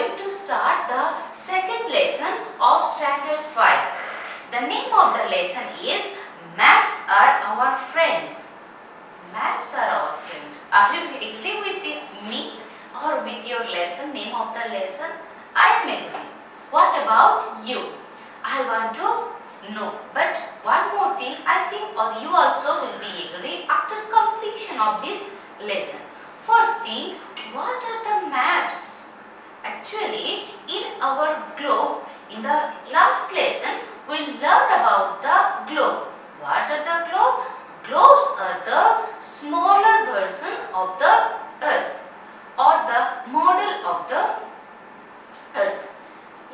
going to start the second lesson of Standard 5. The name of the lesson is Maps Are Our Friends. Maps are our friend. Are you agree with me or with your lesson, name of the lesson? I am agree. What about you? I want to know. But one more thing, I think you also will be agree after completion of this lesson. First thing, what are the maps? Actually, in our globe, in the last lesson, we learned about the globe. What are the globe? Globes are the smaller version of the earth or the model of the earth.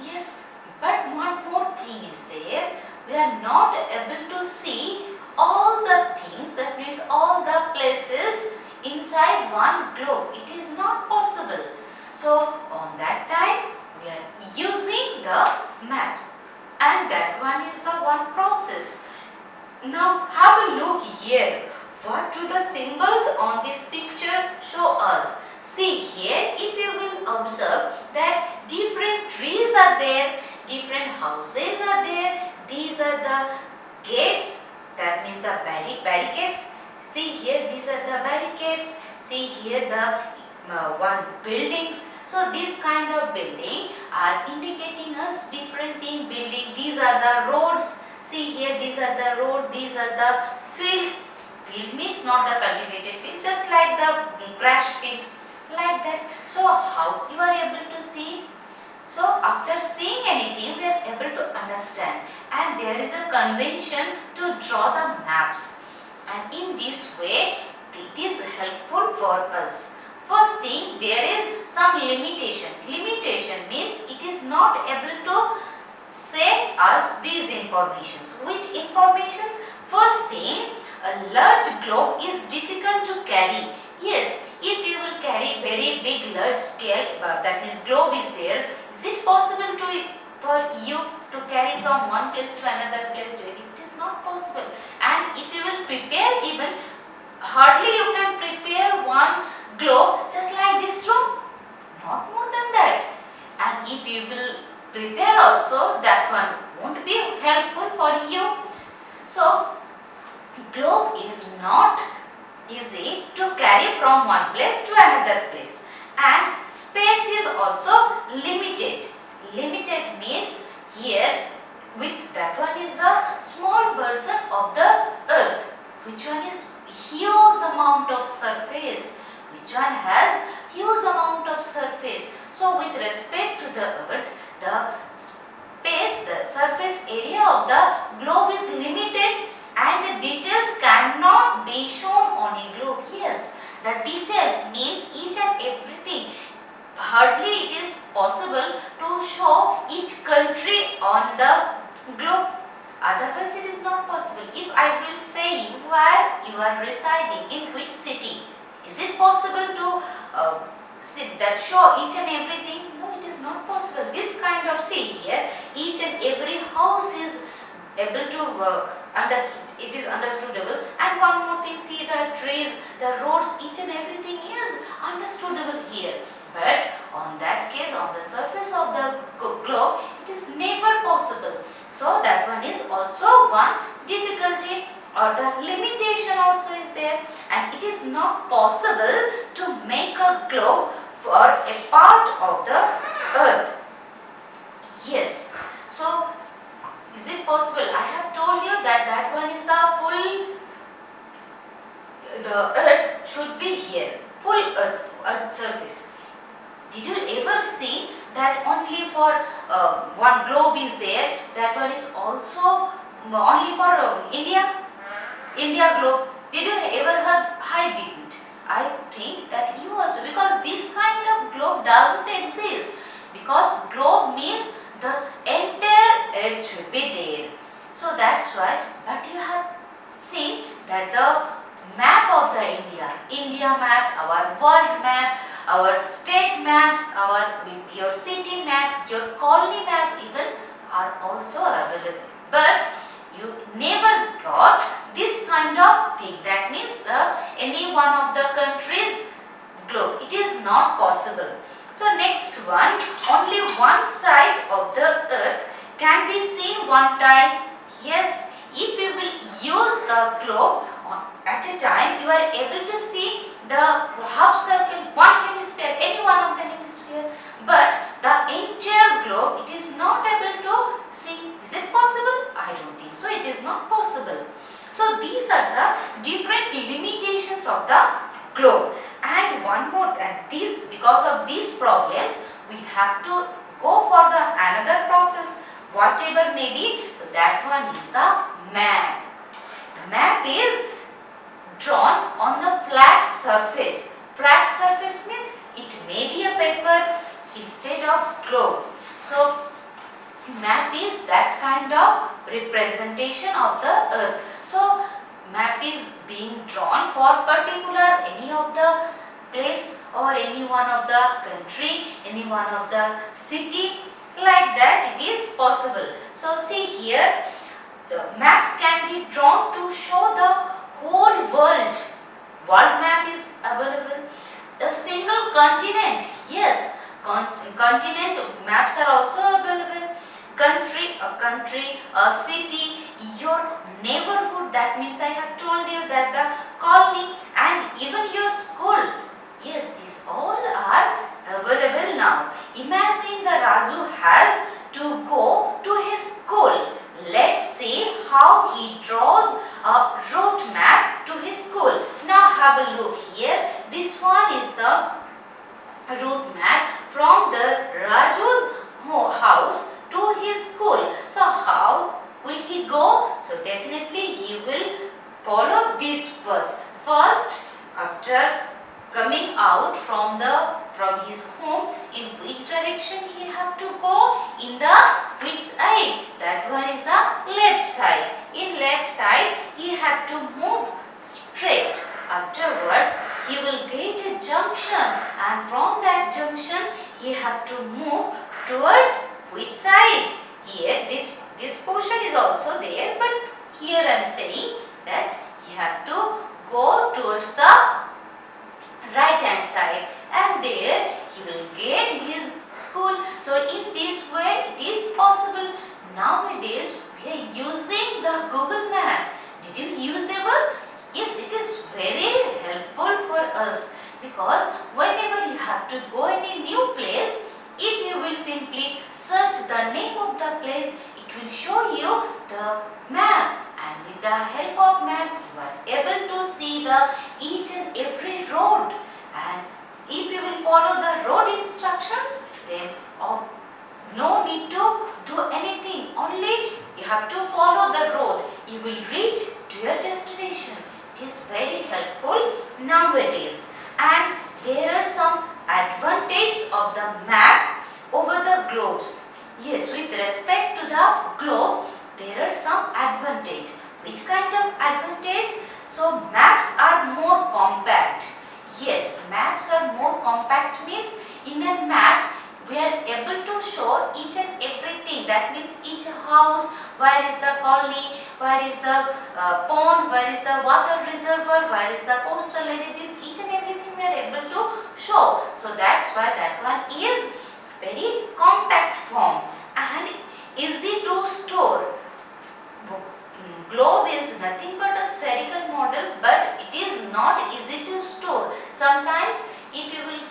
Yes, but one more thing is there. We are not able to see all the things, that means all the places inside one globe. It is not possible. So, on that time, we are using the maps, and that one is the one process. Now, have a look here. What do the symbols on this picture show us? See here, if you will observe that different trees are there, different houses are there. These are the gates, that means the barricades. See here, these are the barricades. See here the one buildings. So this kind of building are indicating us different thing. Building, these are the roads. See here, these are the road, these are the field. Field means not the cultivated field, just like the grass field, like that. So how you are able to see? So after seeing anything, we are able to understand, and there is a convention to draw the maps, and in this way it is helpful for us. First thing, there is some limitation. Limitation means it is not able to say us these informations. Which informations? First thing, a large globe is difficult to carry. Yes, if you will carry very big large scale, that means globe is there, is it possible for you to carry from one place to another place? It is not possible. And if you will prepare, even hardly you can prepare one globe just like this room, not more than that. And if you will prepare also, that one won't be helpful for you. So globe is not easy to carry from one place to another place, and space is also limited. Limited means here with that one is a small version of the earth, which one is huge amount of surface, which one has huge amount of surface. So with respect to the earth, the space, the surface area of the globe is limited, and the details cannot be shown on a globe. Yes, the details means each and everything. Hardly it is possible to show each country on the globe. Otherwise it is not possible. If I will say you where you are residing, in which city, is it possible to show each and everything? No, it is not possible. This kind of, see here, each and every house is able to it is understandable. And one more thing, see the trees, the roads, each and everything is understandable here. But on that case, on the surface of the globe, it is never possible. So that one is also one difficulty, or the limitation also is there, and it is not possible to make a globe for a part of the earth. Yes. So is it possible? I have told you that that one is the full, the earth should be here, full earth surface. Did you ever see that only for one globe is there, that one is also only for India globe? Did you ever heard? I didn't. I think that you also, because this kind of globe doesn't exist, because globe means the entire earth should be there. So that's why, but you have seen that the map of the India map, our world map, our state maps, your city map, your colony map even are also available. But you never got this kind of thing. That means any one of the countries globe. It is not possible. So next one, only one side of the earth can be seen one time. Yes, if you will use the globe at a time, you are able to see the half circle, one hemisphere, any one of the hemisphere. But the entire globe, it is not able to see. Is it possible? I don't think so. It is not possible. So these are the different limitations of the globe. And one more, and this, because of these problems, we have to go for the another process, whatever may be. So that one is the map. Map is drawn on the flat surface. Flat surface means it may be a paper instead of globe. So map is that kind of representation of the earth. So map is being drawn for particular any of the place or any one of the country, any one of the city, like that it is possible. So see here, the maps can be drawn to show the whole world. World map is available. A single continent, yes, continent maps are also available. Country, a city, your neighborhood, that means I have told you that the colony and even your school. Yes, these all are available now. Imagine the Raju has to go to his school. Let's see how he draws a route map to his school. Now have a look here. This one is the route map from the Raju's house to his school. So how will he go? So definitely he will follow this path. First, after coming out from his home, in which direction he have to go? In the which side? That one is the left side. In left side he have to move straight. Afterwards he will get a junction, and from that junction he have to move towards which side? Here this portion is also there, but here I am saying that he have to go towards the right hand side, and there he will get his school. So in this way it is possible. Nowadays we are using the Google map. Did you use ever? Yes, it is very helpful for us, because whenever you have to go in a new place, if you will simply search the name of the place, it will show you the map, and with the help of map you are able to see the each and every road. And if you will follow the road instructions, then no need to do anything, only you have to follow the road. You will reach to your destination. It is very helpful nowadays. And there are some advantages of the map over the globes. Yes, with respect to the globe, there are some advantage. Which kind of advantage? So maps are more compact. Yes, maps are more compact means in a map we are able to show each and everything. That means each house, where is the colony, where is the pond, where is the water reservoir, where is the coastal area. This each and everything we are able to show. So that's why that one is very compact form and easy to store. Globe is nothing but a spherical model, but it is not easy to store. Sometimes if you will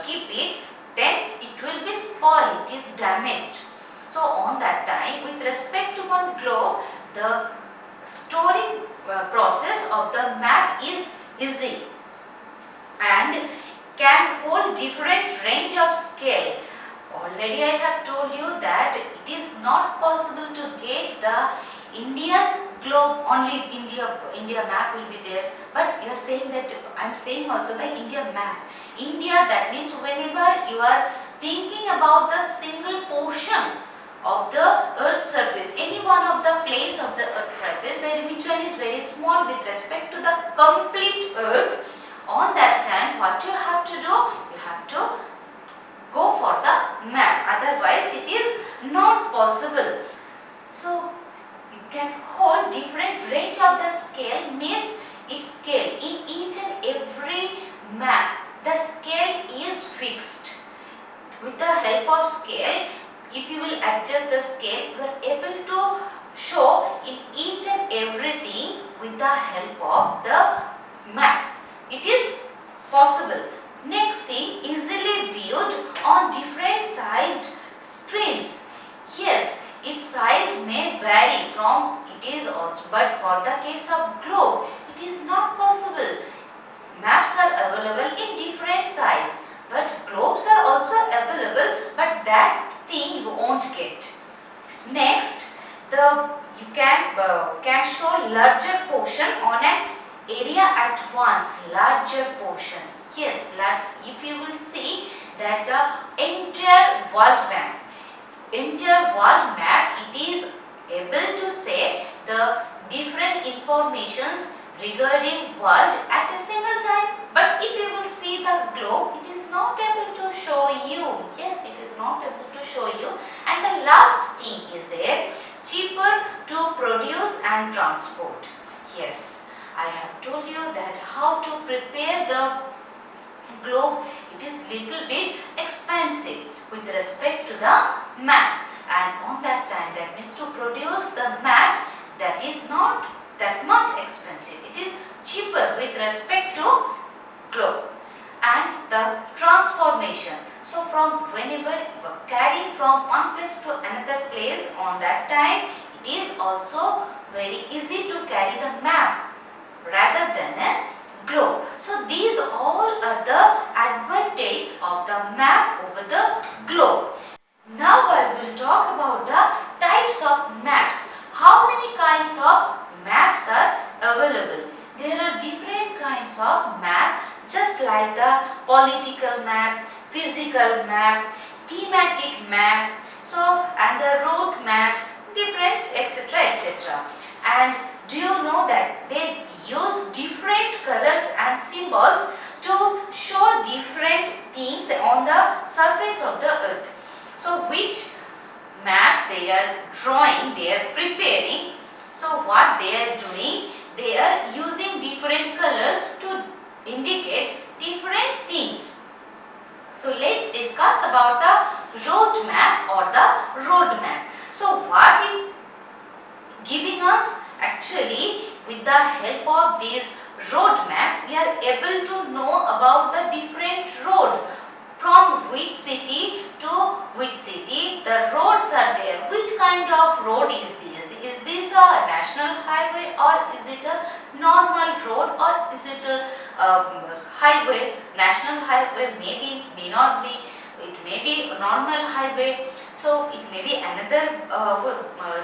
keep it, then it will be spoiled, it is damaged. So on that time, with respect to one globe, the storing process of the map is easy and can hold different range of scale. Already I have told you that it is not possible to get the Indian globe, only India map will be there, but you are saying that I am saying also the India map. India, that means whenever you are thinking about the single portion of the earth surface, any one of the place of the earth surface, which one is very small with respect to the complete earth, on that time what you have to do? You have to go for the map, otherwise it is not possible. So it can hold different range of the scale, means its scale in each and every map, the scale is fixed. with the help of scale, if you will adjust the scale, you are able to show in each and everything with the help of the map. It is possible. Next thing, easily viewed on different sized screens. Yes, its size may vary from it is also, but for the case of globe, it is not possible. Maps are available in different size, but globes are also available, but that thing you won't get. Next, you can show larger portion on an area at once. Larger portion. Yes, if you will see that the entire world map, it is able to say the different informations regarding world at a single time. But if you will see the globe, it is not able to show you. Yes, it is not able to show you. And the last thing is there, cheaper to produce and transport. Yes, I have told you that how to prepare the globe, it is little bit expensive with respect to the map, and on that time, that means to produce the map, that is not that much expensive. It is cheaper with respect to globe. And the transformation, so from whenever you are carrying from one place to another place, on that time it is also very easy to carry the map rather than a globe. So these all are the advantages of the map over the globe. Now I will talk about the types of maps. How many kinds of maps are available? There are different kinds of map, just like the political map, physical map, thematic map, so and the road maps, different etc. etc. And do you know that they use different colors and symbols to show different things on the surface of the earth? So which maps they are drawing, they are preparing. So what they are doing, they are using different color to indicate different things. So let's discuss about the road map or the road map. So what it giving us, actually with the help of this road map, we are able to know about the different road, from which city to which city the roads are there. Which kind of road is this? Is this a national highway, or is it a normal road, or is it a highway? National highway, maybe, may not be. It may be a normal highway. So it may be another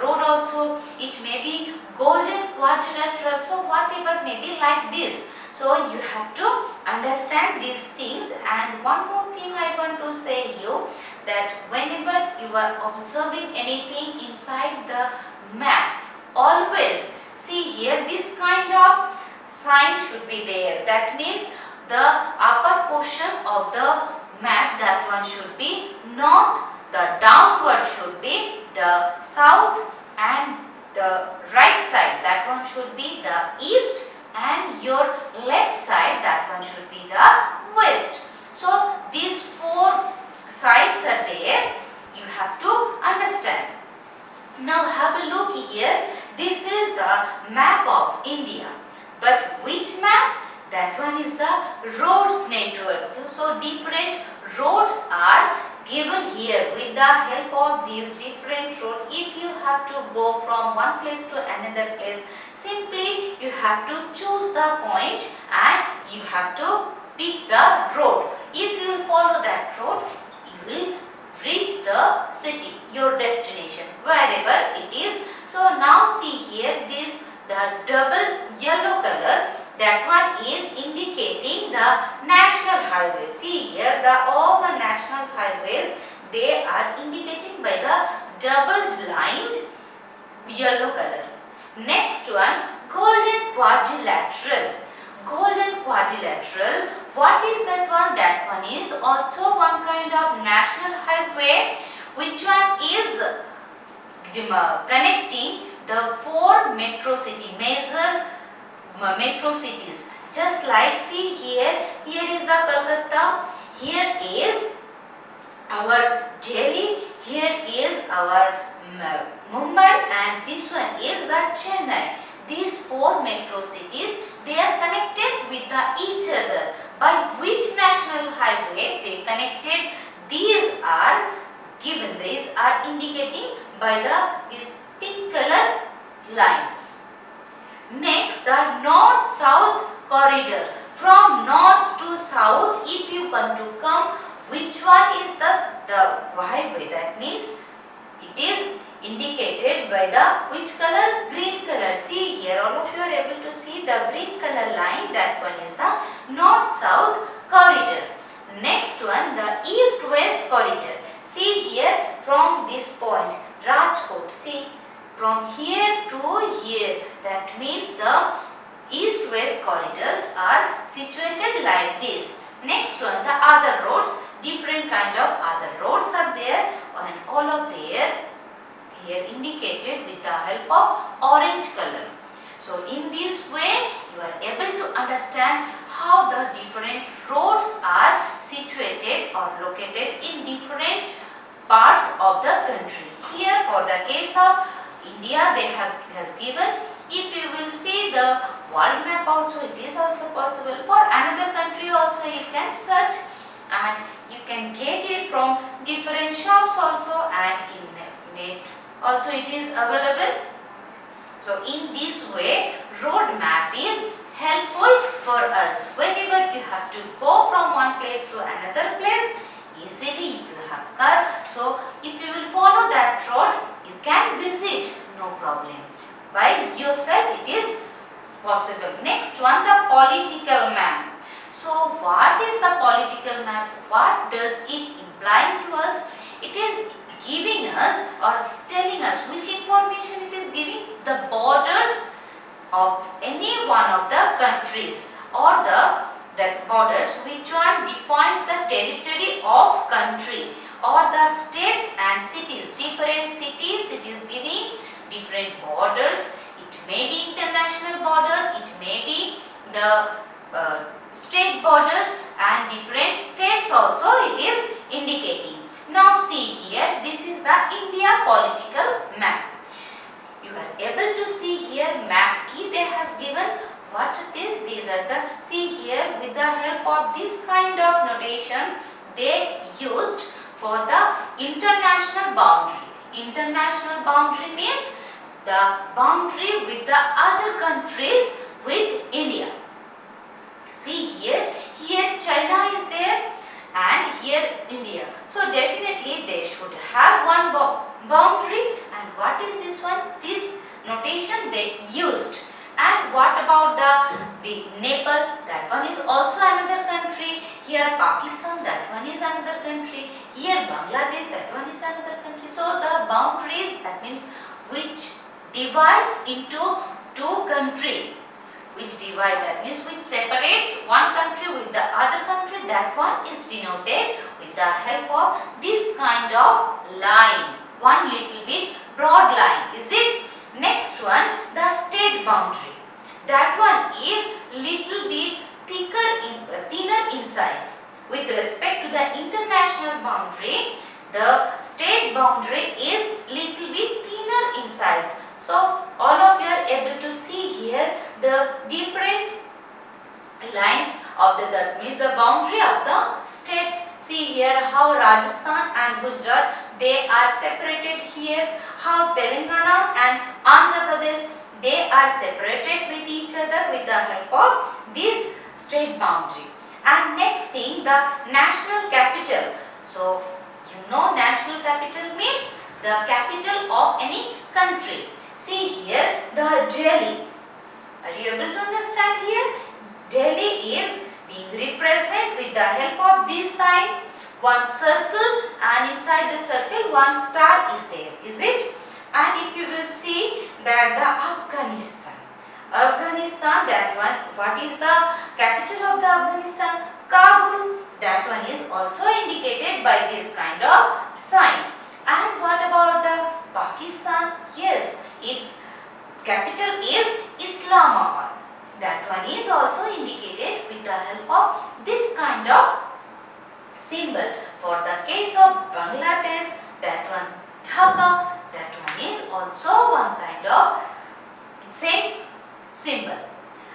road also. It may be golden quadrilateral. So whatever may be like this. So you have to understand these things. And one more thing I want to say you, that whenever you are observing anything inside the map, always see here this kind of sign should be there. That means the upper portion of the map, that one should be north, the downward should be the south, and the right side, that one should be the east, and your left side, that one should be the west. So these four sides are there, you have to understand. Now have a look here. This is the map of India. But which map? That one is the roads network. So different roads are given here with the help of these different roads. If you have to go from one place to another place, simply you have to choose the point and you have to pick the road. If you will follow that road, you will reach the city, your destination, wherever it is. So now see here, this the double yellow color, that one is indicating the national highways. See here, all the national highways, they are indicating by the double lined yellow color. Next one, golden quadrilateral. Golden quadrilateral, what is that one? That one is also one kind of national highway, which one is connecting the four metro city, major metro cities. Just like see here, here is the Kolkata, here is our Delhi, here is our Mumbai, and this one is the Chennai. These four metro cities, they are connected with each other. By which national highway they connected? These are given. These are indicating by these pink color lines. Next, the north-south corridor. From north to south, if you want to come, which one is the highway? That means it is indicated by the which color? Green color. See here, all of you are able to see the green color line. That one is the north-south corridor. Next one, the east-west corridor. See here, from this point, Rajkot. See, from here to here. That means the east-west corridors are situated like this. Next one, the other roads. Different kind of other roads are there, and all of there here indicated with the help of orange color. So in this way you are able to understand how the different roads are situated or located in different parts of the country. Here for the case of India, they has given. If you will see the world map also, it is also possible. For another country also you can search, and you can get it from different shops also, and in net also it is available. So in this way, road map is helpful for us. Whenever you have to go from one place to another place, easily if you have car, so if you will follow that road, you can visit, no problem. By yourself it is possible. Next one, the political map. So what is the political map? What does it imply to us? It is giving us or telling us which information it is giving. The borders of any one of the countries, or the borders, which one defines the territory of country, or the states and cities. Different cities, it is giving different borders. It may be international border, it may be the state border, and different states also it is indicating. Now see here, this is the India political map. You are able to see here map key they has given. What it is? These are the, see here, with the help of this kind of notation they used for the international boundary. International boundary means the boundary with the other countries with India. See here, here China is there and here India. So definitely they should have one boundary. And what is this one? This notation they used. And what about the Nepal? That one is also another country. Here Pakistan, that one is another country. Here Bangladesh, that one is another country. So the boundaries, that means which divides into two countries. Which divide, that means which separates one country with the other country, that one is denoted with the help of this kind of line. One little bit broad line, is it? Next one, the state boundary. That one is little bit thinner in size. With respect to the international boundary, the state boundary is little bit thinner in size. So all of you are able to see here the different lines of that means the boundary of the states. See here how Rajasthan and Gujarat they are separated here, how Telangana and Andhra Pradesh they are separated with each other with the help of this state boundary. And next thing, the national capital. So you know national capital means the capital of any country. See here the Delhi. Are you able to understand here? Delhi is being represented with the help of this sign, one circle, and inside the circle one star is there, is it? And if you will see that the Afghanistan, that one, what is the capital of the Afghanistan? Kabul. That one is also indicated by this kind of sign. And what about the Pakistan? Yes, its capital is Islamabad. That one is also indicated with the help of this kind of symbol. For the case of Bangladesh, that one Dhaka, that one is also one kind of same symbol.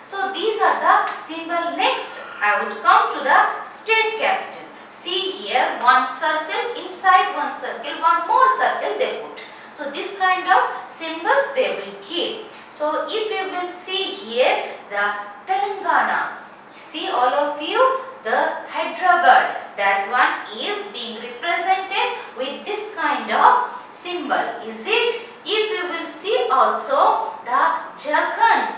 So these are the symbol. Next I would come to the state capital. See here, one circle, inside one circle, one more circle they put. So this kind of symbols they will give. So if you will see here the Telangana, see all of you, the Hyderabad, that one is being represented with this kind of symbol. Is it? If you will see also the Jharkhand,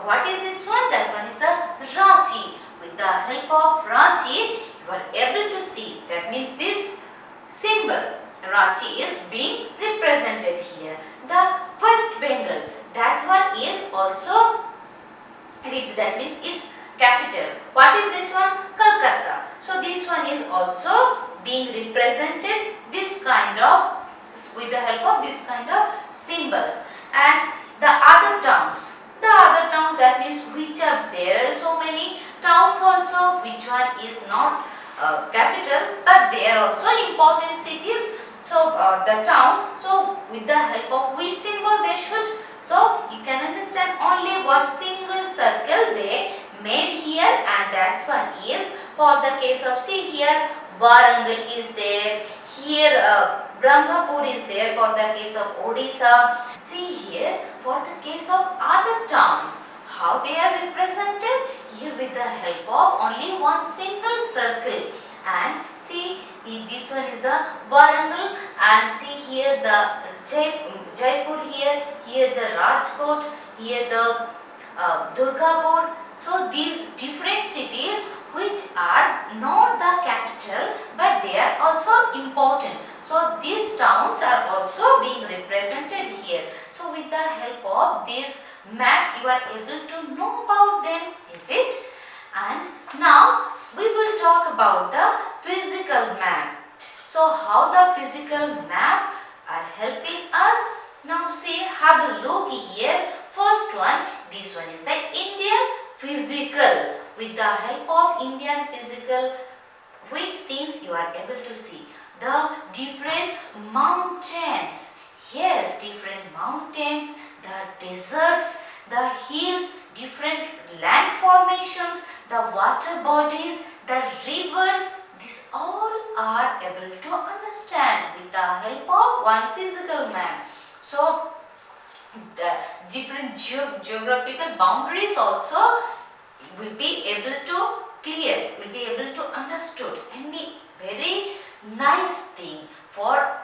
what is this one? That one is the Ranchi. With the help of Ranchi, you are able to see. That means this symbol, Ranchi, is being represented here. The West Bengal, that one is also, that means is capital. What is this one? Kolkata. So this one is also being represented this kind of, with the help of this kind of symbols. And the other towns, that means which are, there are so many towns also, which one is not capital, but they are also important cities. So the town, so with the help of which symbol they should, so you can understand only one single circle they made here, and that one is for the case of, see here Warangal is there, here Brahmapur is there for the case of Odisha. See here for the case of other town, how they are represented here with the help of only one single circle. And see this one is the Warangal, and see here the Jaipur, here the Rajkot, here the Durgapur. So these different cities which are not the capital, but they are also important. So these towns are also being represented here. So with the help of this map, you are able to know about them, is it? And now we will talk about the physical map. So how the physical map are helping us? Now see, have a look here. First one, this one is the Indian physical. With the help of Indian physical, which things you are able to see? The different mountains. Yes, different mountains, the deserts, the hills, different land formations, the water bodies, the rivers. These all are able to understand with the help of one physical map. So the different geographical boundaries also will be able to clear, will be able to understood. Any very nice thing for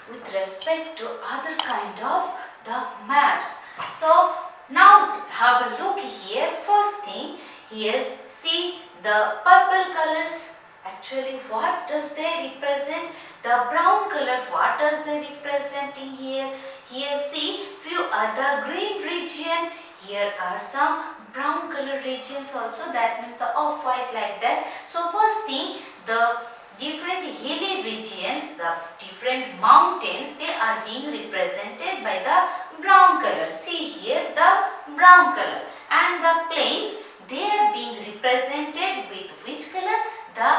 with respect to other kind of the maps. So now have a look here. First thing here, see the purple colors. Actually, what does they represent? The brown color, what does they representing here? Here see few other green region. Here are some brown color regions also, that means the off-white like that. So first thing, the different hilly regions, the different mountains, they are being represented by the brown color. See here the brown color. And the plains, they are being represented with which color? The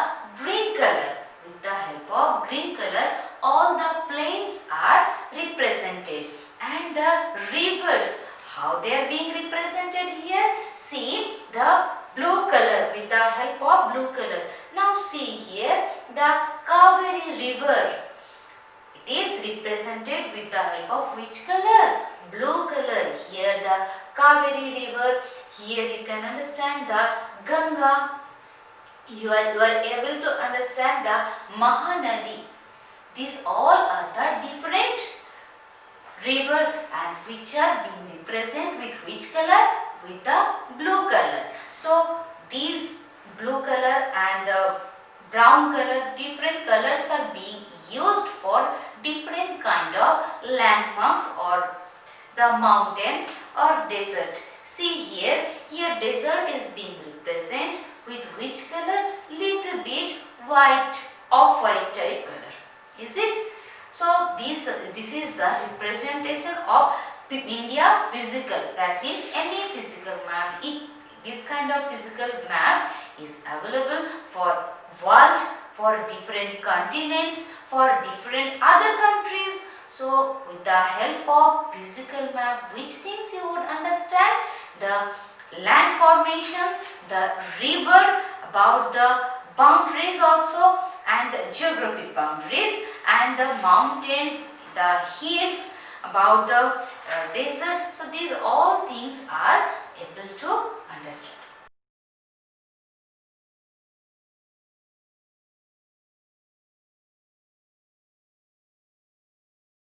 green color. With the help of green color, all the plains are represented. And the rivers, how they are being represented here? See the blue color, with the help of blue color. Now see here the Kaveri river. It is represented with the help of which color? Blue color. Here the Kaveri river. Here you can understand the Ganga. You are able to understand the Mahanadi. These all are the different river, and which are being represented with which color? With the blue color. So these blue color and the brown color, different colors are being used for different kind of landmarks or the mountains or desert. See here desert is being represented with which color? Little bit white, off-white type color. Is it? So this is the representation of India physical. That means any physical map. This kind of physical map is available for world, for different continents, for different other countries. So with the help of physical map, which things you would understand? The land formation, the river, about the boundaries also, and the geographic boundaries, and the mountains, the hills, about the desert. So these all things